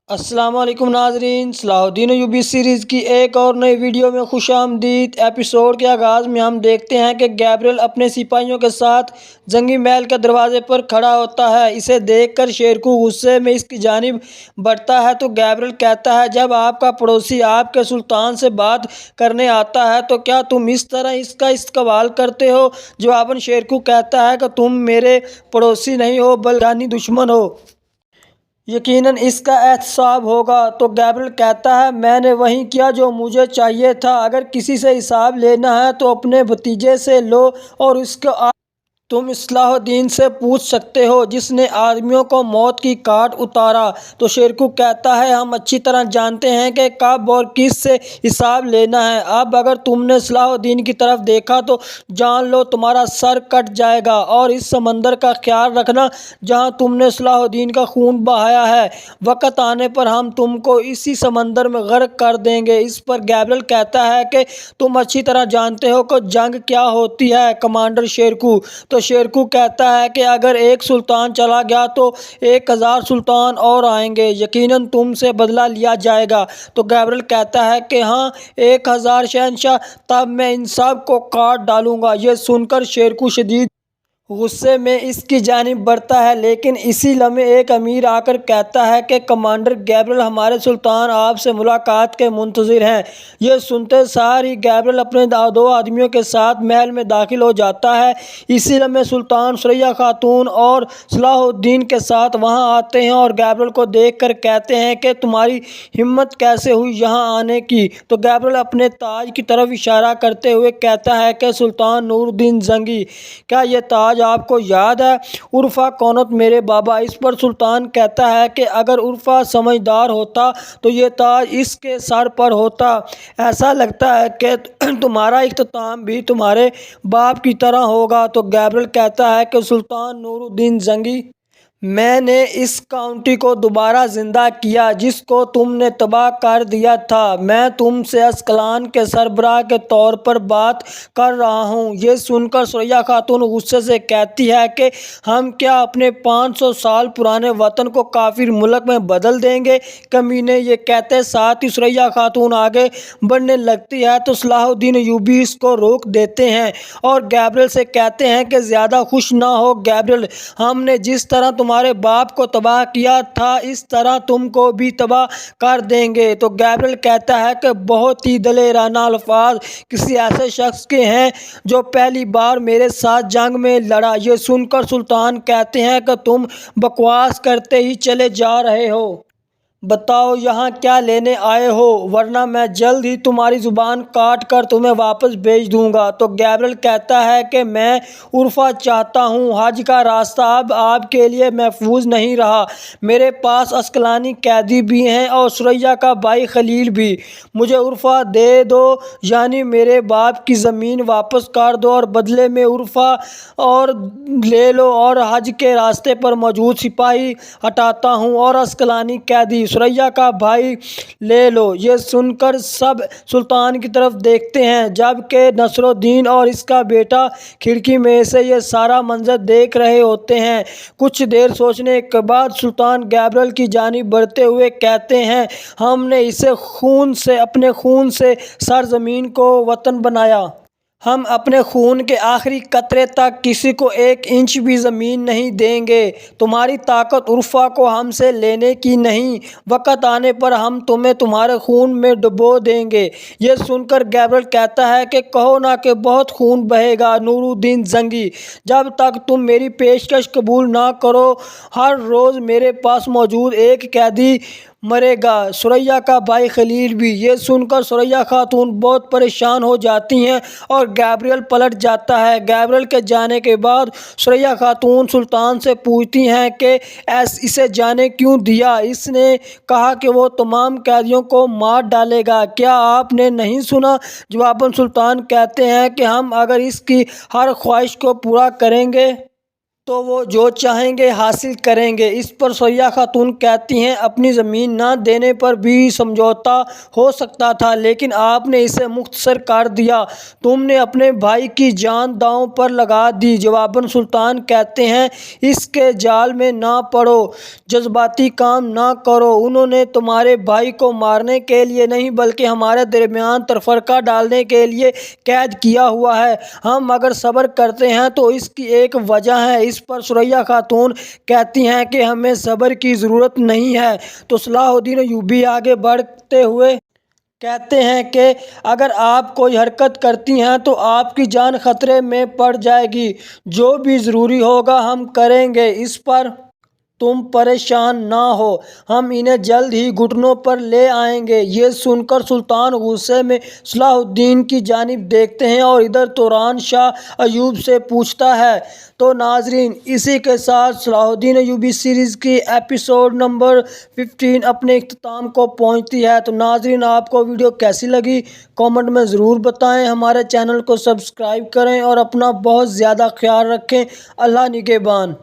السلام علیکم ناظرین، صلاح الدین ایوبی سیریز کی ایک اور نئی ویڈیو میں خوش آمدید۔ ایپیسوڈ کے آغاز میں ہم دیکھتے ہیں کہ گیبریل اپنے سپاہیوں کے ساتھ جنگی محل کے دروازے پر کھڑا ہوتا ہے۔ اسے دیکھ کر شیرکو غصے میں اس کی جانب بڑھتا ہے تو گیبریل کہتا ہے، جب آپ کا پڑوسی آپ کے سلطان سے بات کرنے آتا ہے تو کیا تم اس طرح اس کا استقبال کرتے ہو؟ جواباً شیرکو کہتا ہے کہ تم میرے پڑوسی نہیں ہو بلکہ جانی دشمن ہو۔ یقیناً اس کا احتساب ہوگا۔ تو گیبریل کہتا ہے، میں نے وہی کیا جو مجھے چاہیے تھا۔ اگر کسی سے حساب لینا ہے تو اپنے بھتیجے سے لو اور اس کو تم صلاح الدین سے پوچھ سکتے ہو جس نے آدمیوں کو موت کی کاٹ اتارا۔ تو شیرکو کہتا ہے، ہم اچھی طرح جانتے ہیں کہ کب اور کس سے حساب لینا ہے۔ اب اگر تم نے صلاح الدین کی طرف دیکھا تو جان لو تمہارا سر کٹ جائے گا، اور اس سمندر کا خیال رکھنا جہاں تم نے صلاح الدین کا خون بہایا ہے، وقت آنے پر ہم تم کو اسی سمندر میں غرق کر دیں گے۔ اس پر گیبریل کہتا ہے کہ تم اچھی طرح جانتے ہو کہ جنگ کیا ہوتی ہے کمانڈر شیرکو۔ تو شیرکو کہتا ہے کہ اگر ایک سلطان چلا گیا تو 1000 سلطان اور آئیں گے، یقیناً تم سے بدلہ لیا جائے گا۔ تو گیبریل کہتا ہے کہ ہاں، 1000 شہنشاہ، تب میں ان سب کو کاٹ ڈالوں گا۔ یہ سن کر شیرکو شدید غصے میں اس کی جانب بڑھتا ہے، لیکن اسی لمحے ایک امیر آ کر کہتا ہے کہ کمانڈر گیبریل، ہمارے سلطان آپ سے ملاقات کے منتظر ہیں۔ یہ سنتے سار ہی گیبریل اپنے 2 آدمیوں کے ساتھ محل میں داخل ہو جاتا ہے۔ اسی لمحے سلطان ثریا خاتون اور صلاح الدین کے ساتھ وہاں آتے ہیں اور گیبریل کو دیکھ کر کہتے ہیں کہ تمہاری ہمت کیسے ہوئی یہاں آنے کی؟ تو گیبریل اپنے تاج کی طرف اشارہ کرتے ہوئے کہتا ہے کہ سلطان نور الدین زنگی، کیا یہ تاج آپ کو یاد ہے؟ عرفہ کونت میرے بابا۔ اس پر سلطان کہتا ہے کہ اگر عرفہ سمجھدار ہوتا تو یہ تاج اس کے سر پر ہوتا۔ ایسا لگتا ہے کہ تمہارا اختتام بھی تمہارے باپ کی طرح ہوگا۔ تو گیبریل کہتا ہے کہ سلطان نور الدین زنگی، میں نے اس کاؤنٹی کو دوبارہ زندہ کیا جس کو تم نے تباہ کر دیا تھا۔ میں تم سے اسکلان کے سربراہ کے طور پر بات کر رہا ہوں۔ یہ سن کر ثریا خاتون غصے سے کہتی ہے کہ ہم کیا اپنے 500 سال پرانے وطن کو کافر ملک میں بدل دیں گے؟ کمینے! یہ کہتے ساتھ ہی ثریا خاتون آگے بڑھنے لگتی ہے تو صلاح الدین ایوبی اس کو روک دیتے ہیں اور گیبریل سے کہتے ہیں کہ زیادہ خوش نہ ہو گیبریل، ہم نے جس طرح تمہارے باپ کو تباہ کیا تھا اس طرح تم کو بھی تباہ کر دیں گے۔ تو گیبریل کہتا ہے کہ بہت ہی دلیرانہ الفاظ کسی ایسے شخص کے ہیں جو پہلی بار میرے ساتھ جنگ میں لڑا۔ یہ سن کر سلطان کہتے ہیں کہ تم بکواس کرتے ہی چلے جا رہے ہو، بتاؤ یہاں کیا لینے آئے ہو، ورنہ میں جلد ہی تمہاری زبان کاٹ کر تمہیں واپس بھیج دوں گا۔ تو گیبریل کہتا ہے کہ میں عرفہ چاہتا ہوں، حج کا راستہ اب آپ کے لیے محفوظ نہیں رہا۔ میرے پاس اسکلانی قیدی بھی ہیں اور ثریا کا بھائی خلیل بھی۔ مجھے عرفہ دے دو، یعنی میرے باپ کی زمین واپس کر دو اور بدلے میں عرفہ اور لے لو، اور حج کے راستے پر موجود سپاہی ہٹاتا ہوں اور اسکلانی قیدی ثریا کا بھائی لے لو۔ یہ سن کر سب سلطان کی طرف دیکھتے ہیں، جبکہ نصر الدین اور اس کا بیٹا کھڑکی میں سے یہ سارا منظر دیکھ رہے ہوتے ہیں۔ کچھ دیر سوچنے کے بعد سلطان گیبریل کی جانب بڑھتے ہوئے کہتے ہیں، ہم نے اسے اپنے خون سے سرزمین کو وطن بنایا۔ ہم اپنے خون کے آخری قطرے تک کسی کو 1 انچ بھی زمین نہیں دیں گے۔ تمہاری طاقت عرفہ کو ہم سے لینے کی نہیں، وقت آنے پر ہم تمہیں تمہارے خون میں ڈبو دیں گے۔ یہ سن کر گیبریل کہتا ہے کہ کہو نا کہ بہت خون بہے گا نور الدین زنگی، جب تک تم میری پیشکش قبول نہ کرو ہر روز میرے پاس موجود ایک قیدی مرے گا، ثریا کا بھائی خلیل بھی۔ یہ سن کر ثریا خاتون بہت پریشان ہو جاتی ہیں اور گیبریل پلٹ جاتا ہے۔ گیبریل کے جانے کے بعد ثریا خاتون سلطان سے پوچھتی ہیں کہ اسے جانے کیوں دیا؟ اس نے کہا کہ وہ تمام قیدیوں کو مار ڈالے گا، کیا آپ نے نہیں سنا؟ جواباً سلطان کہتے ہیں کہ ہم اگر اس کی ہر خواہش کو پورا کریں گے تو وہ جو چاہیں گے حاصل کریں گے۔ اس پر ثریا خاتون کہتی ہیں اپنی زمین نہ دینے پر بھی سمجھوتا ہو سکتا تھا، لیکن آپ نے اسے مختصر کر دیا، تم نے اپنے بھائی کی جان داؤں پر لگا دی۔ جواباً سلطان کہتے ہیں اس کے جال میں نہ پڑو، جذباتی کام نہ کرو، انہوں نے تمہارے بھائی کو مارنے کے لیے نہیں بلکہ ہمارے درمیان تفرقہ ڈالنے کے لیے قید کیا ہوا ہے، ہم اگر صبر کرتے ہیں تو اس کی ایک وجہ ہے۔ اس پر ثریا خاتون کہتی ہیں کہ ہمیں صبر کی ضرورت نہیں ہے۔ تو صلاح الدین ایوبی آگے بڑھتے ہوئے کہتے ہیں کہ اگر آپ کوئی حرکت کرتی ہیں تو آپ کی جان خطرے میں پڑ جائے گی، جو بھی ضروری ہوگا ہم کریں گے، اس پر تم پریشان نہ ہو، ہم انہیں جلد ہی گھٹنوں پر لے آئیں گے۔ یہ سن کر سلطان غصے میں صلاح الدین کی جانب دیکھتے ہیں اور ادھر توران شاہ ایوب سے پوچھتا ہے۔ تو ناظرین، اسی کے ساتھ صلاح الدین ایوبی سیریز کی ایپیسوڈ نمبر 15 اپنے اختتام کو پہنچتی ہے۔ تو ناظرین، آپ کو ویڈیو کیسی لگی کامنٹ میں ضرور بتائیں، ہمارے چینل کو سبسکرائب کریں اور اپنا بہت زیادہ خیال رکھیں۔ اللہ نگہبان۔